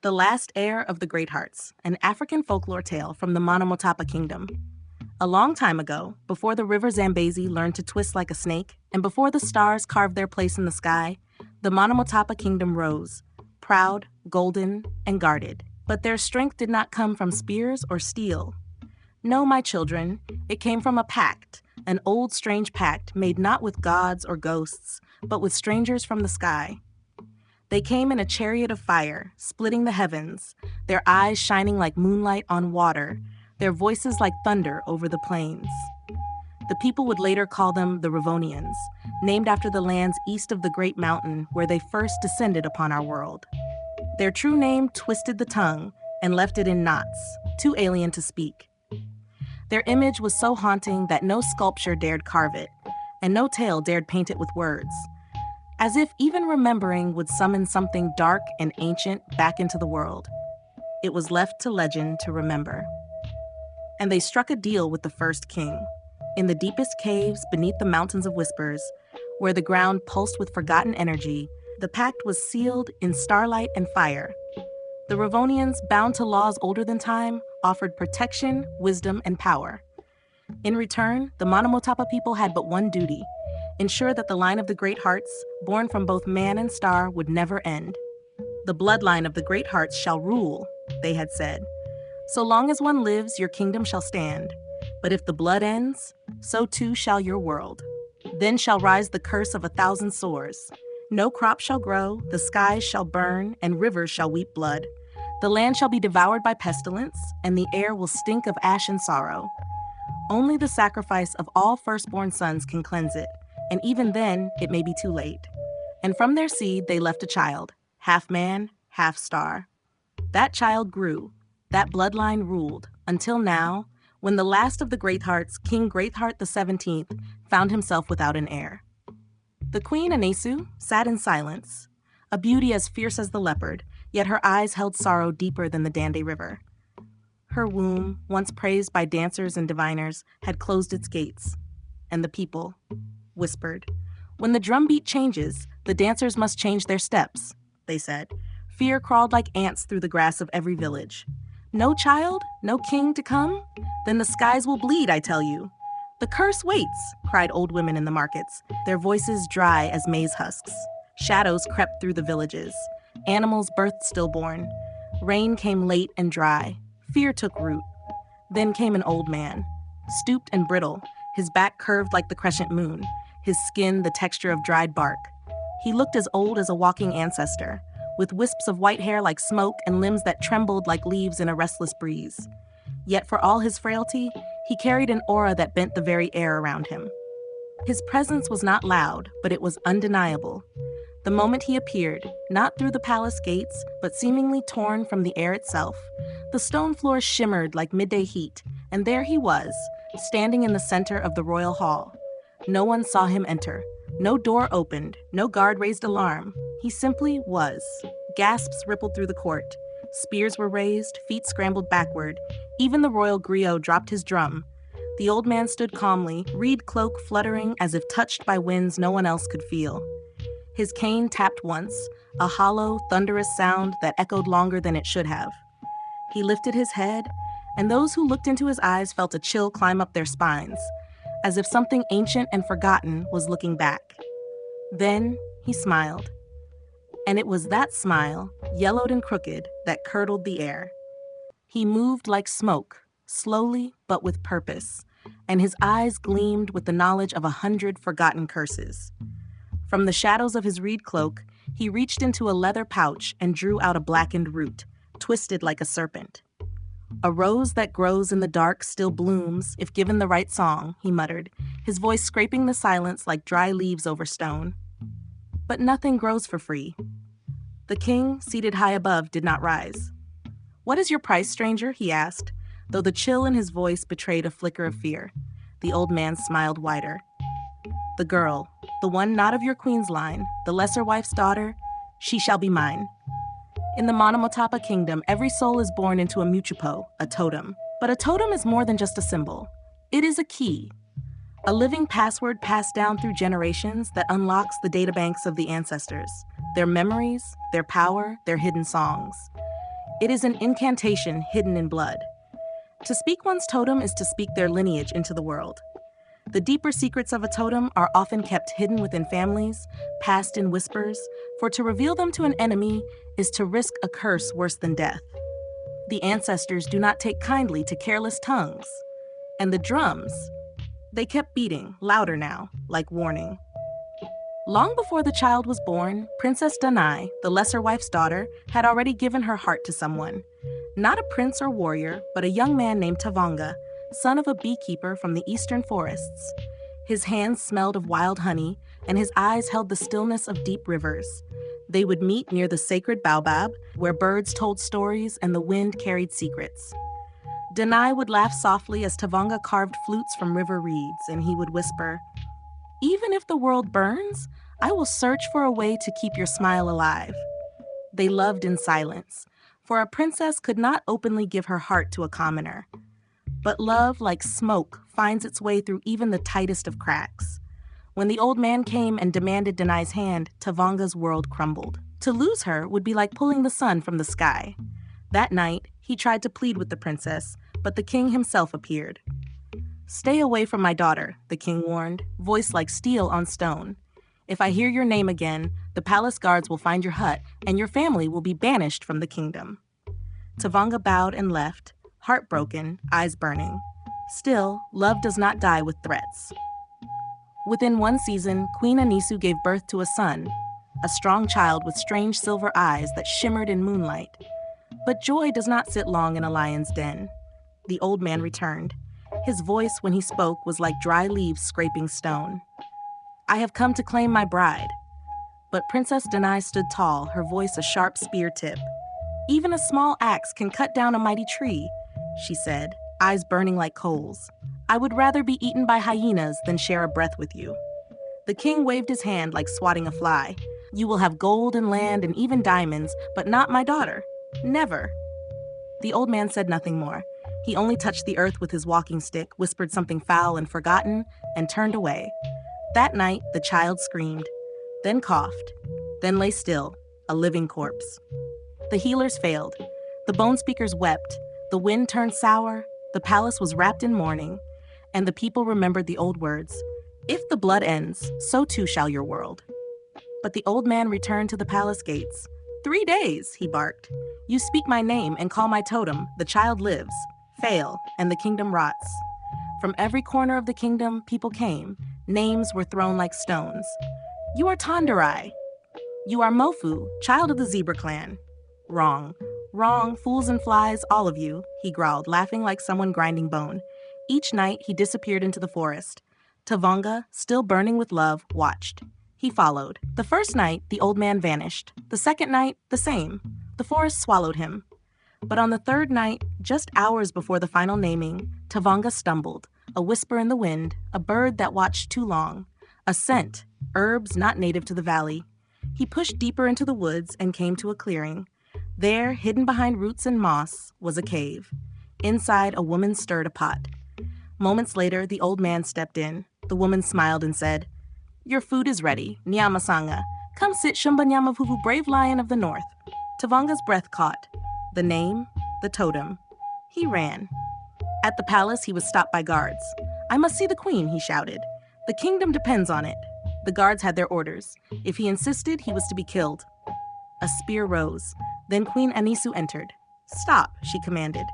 The Last Heir of the GreatHearts, an African folklore tale from the Monomotapa Kingdom. A long time ago, before the river Zambezi learned to twist like a snake, and before the stars carved their place in the sky, the Monomotapa Kingdom rose, proud, golden, and guarded. But their strength did not come from spears or steel. No, my children, it came from a pact, an old strange pact made not with gods or ghosts, but with strangers from the sky. They came in a chariot of fire, splitting the heavens, their eyes shining like moonlight on water, their voices like thunder over the plains. The people would later call them the Ravonians, named after the lands east of the Great Mountain where they first descended upon our world. Their true name twisted the tongue and left it in knots, too alien to speak. Their image was so haunting that no sculpture dared carve it, and no tale dared paint it with words, as if even remembering would summon something dark and ancient back into the world. It was left to legend to remember. And they struck a deal with the first king. In the deepest caves beneath the mountains of whispers, where the ground pulsed with forgotten energy, the pact was sealed in starlight and fire. The Ravonians, bound to laws older than time, offered protection, wisdom, and power. In return, the Monomotapa people had but one duty: ensure that the line of the GreatHearts, born from both man and star, would never end. The bloodline of the GreatHearts shall rule, they had said. So long as one lives, your kingdom shall stand. But if the blood ends, so too shall your world. Then shall rise the curse of 1,000 sores. No crop shall grow, the skies shall burn, and rivers shall weep blood. The land shall be devoured by pestilence, and the air will stink of ash and sorrow. Only the sacrifice of all firstborn sons can cleanse it, and even then it may be too late. And from their seed they left a child, half man, half star. That child grew, that bloodline ruled, until now, when the last of the GreatHearts, King GreatHeart XVII, found himself without an heir. The queen, Anesu, sat in silence, a beauty as fierce as the leopard, yet her eyes held sorrow deeper than the Dande River. Her womb, once praised by dancers and diviners, had closed its gates, and the people whispered, "When the drumbeat changes, the dancers must change their steps," they said. Fear crawled like ants through the grass of every village. No child? No king to come? Then the skies will bleed, I tell you. The curse waits, cried old women in the markets, their voices dry as maize husks. Shadows crept through the villages. Animals birthed stillborn. Rain came late and dry. Fear took root. Then came an old man, stooped and brittle, his back curved like the crescent moon, his skin the texture of dried bark. He looked as old as a walking ancestor, with wisps of white hair like smoke and limbs that trembled like leaves in a restless breeze. Yet for all his frailty, he carried an aura that bent the very air around him. His presence was not loud, but it was undeniable. The moment he appeared, not through the palace gates, but seemingly torn from the air itself, the stone floors shimmered like midday heat, and there he was, standing in the center of the royal hall. No one saw him enter. No door opened, no guard raised alarm. He simply was. Gasps rippled through the court. Spears were raised, feet scrambled backward. Even the royal griot dropped his drum. The old man stood calmly, reed cloak fluttering as if touched by winds no one else could feel. His cane tapped once, a hollow, thunderous sound that echoed longer than it should have. He lifted his head, and those who looked into his eyes felt a chill climb up their spines, as if something ancient and forgotten was looking back. Then he smiled. And it was that smile, yellowed and crooked, that curdled the air. He moved like smoke, slowly but with purpose, and his eyes gleamed with the knowledge of 100 forgotten curses. From the shadows of his reed cloak, he reached into a leather pouch and drew out a blackened root, twisted like a serpent. "A rose that grows in the dark still blooms, if given the right song," he muttered, his voice scraping the silence like dry leaves over stone. But nothing grows for free. The king, seated high above, did not rise. "What is your price, stranger?" he asked, though the chill in his voice betrayed a flicker of fear. The old man smiled wider. "The girl, the one not of your queen's line, the lesser wife's daughter, she shall be mine." In the Monomotapa kingdom, every soul is born into a muchupo, a totem. But a totem is more than just a symbol. It is a key, a living password passed down through generations that unlocks the databanks of the ancestors, their memories, their power, their hidden songs. It is an incantation hidden in blood. To speak one's totem is to speak their lineage into the world. The deeper secrets of a totem are often kept hidden within families, passed in whispers, for to reveal them to an enemy is to risk a curse worse than death. The ancestors do not take kindly to careless tongues. And the drums, they kept beating, louder now, like warning. Long before the child was born, Princess Danai, the lesser wife's daughter, had already given her heart to someone. Not a prince or warrior, but a young man named Tavanga, son of a beekeeper from the eastern forests. His hands smelled of wild honey, and his eyes held the stillness of deep rivers. They would meet near the sacred baobab, where birds told stories and the wind carried secrets. Danai would laugh softly as Tavanga carved flutes from river reeds, and he would whisper, "Even if the world burns, I will search for a way to keep your smile alive." They loved in silence, for a princess could not openly give her heart to a commoner. But love, like smoke, finds its way through even the tightest of cracks. When the old man came and demanded Danai's hand, Tavanga's world crumbled. To lose her would be like pulling the sun from the sky. That night, he tried to plead with the princess, but the king himself appeared. "Stay away from my daughter," the king warned, voice like steel on stone. "If I hear your name again, the palace guards will find your hut, and your family will be banished from the kingdom." Tavanga bowed and left, heartbroken, eyes burning. Still, love does not die with threats. Within one season, Queen Anisu gave birth to a son, a strong child with strange silver eyes that shimmered in moonlight. But joy does not sit long in a lion's den. The old man returned. His voice, when he spoke, was like dry leaves scraping stone. "I have come to claim my bride." But Princess Danai stood tall, her voice a sharp spear tip. "Even a small axe can cut down a mighty tree," she said, eyes burning like coals. "I would rather be eaten by hyenas than share a breath with you." The king waved his hand like swatting a fly. "You will have gold and land and even diamonds, but not my daughter. Never." The old man said nothing more. He only touched the earth with his walking stick, whispered something foul and forgotten, and turned away. That night, the child screamed, then coughed, then lay still, a living corpse. The healers failed. The bone speakers wept. The wind turned sour. The palace was wrapped in mourning. And the people remembered the old words, "If the blood ends, so too shall your world." But the old man returned to the palace gates. 3 days, he barked. "You speak my name and call my totem, the child lives. Fail, and the kingdom rots." From every corner of the kingdom, people came. Names were thrown like stones. "You are Tandarai." "You are Mofu, child of the zebra clan." "Wrong. Wrong, fools and flies, all of you," he growled, laughing like someone grinding bone. Each night, he disappeared into the forest. Tavanga, still burning with love, watched. He followed. The first night, the old man vanished. The second night, the same. The forest swallowed him. But on the third night, just hours before the final naming, Tavanga stumbled, a whisper in the wind, a bird that watched too long, a scent, herbs not native to the valley. He pushed deeper into the woods and came to a clearing. There, hidden behind roots and moss, was a cave. Inside, a woman stirred a pot. Moments later, the old man stepped in. The woman smiled and said, "Your food is ready, Nyamasanga. Come sit Shumba Nyamavuvu, brave lion of the north." Tavanga's breath caught. The name, the totem. He ran. At the palace, he was stopped by guards. "I must see the queen," he shouted. "The kingdom depends on it." The guards had their orders. If he insisted, he was to be killed. A spear rose. Then Queen Anisu entered. "Stop," she commanded.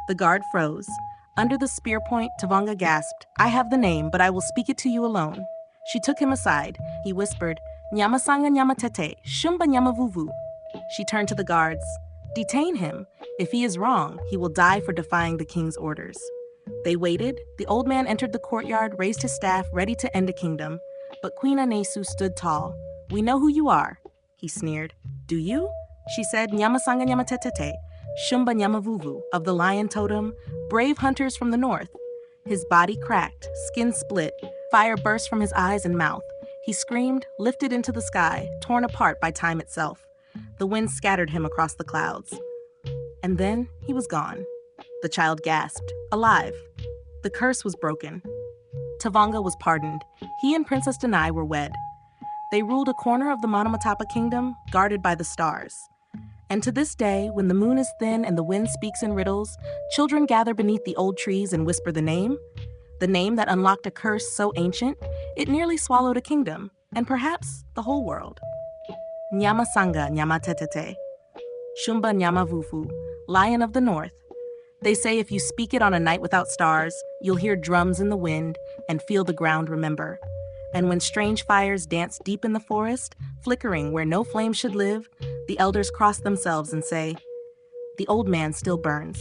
The guard froze. Under the spear point, Tavanga gasped, "I have the name, but I will speak it to you alone." She took him aside. He whispered, "Nyamasanga Nyamatete, Shumba Nyamavuvu." She turned to the guards. "Detain him. If he is wrong, he will die for defying the king's orders." They waited. The old man entered the courtyard, raised his staff, ready to end a kingdom. But Queen Anisu stood tall. "We know who you are," he sneered. "Do you?" She said, "Nyamasanga Nyamatetete, Shumba Nyamavuvu, of the lion totem, brave hunters from the north." His body cracked, skin split, fire burst from his eyes and mouth. He screamed, lifted into the sky, torn apart by time itself. The wind scattered him across the clouds. And then he was gone. The child gasped, alive. The curse was broken. Tavanga was pardoned. He and Princess Danai were wed. They ruled a corner of the Monomotopa kingdom, guarded by the stars. And to this day, when the moon is thin and the wind speaks in riddles, children gather beneath the old trees and whisper the name that unlocked a curse so ancient, it nearly swallowed a kingdom, and perhaps the whole world. Nyama Sanga Nyama Tetete, Shumba Nyama Vufu, Lion of the North. They say if you speak it on a night without stars, you'll hear drums in the wind and feel the ground remember. And when strange fires dance deep in the forest, flickering where no flame should live, the elders cross themselves and say, "The old man still burns.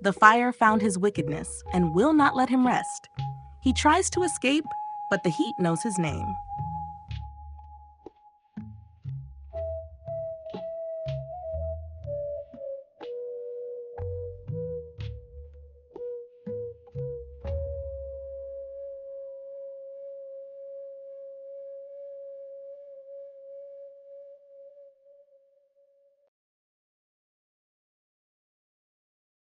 The fire found his wickedness and will not let him rest. He tries to escape, but the heat knows his name."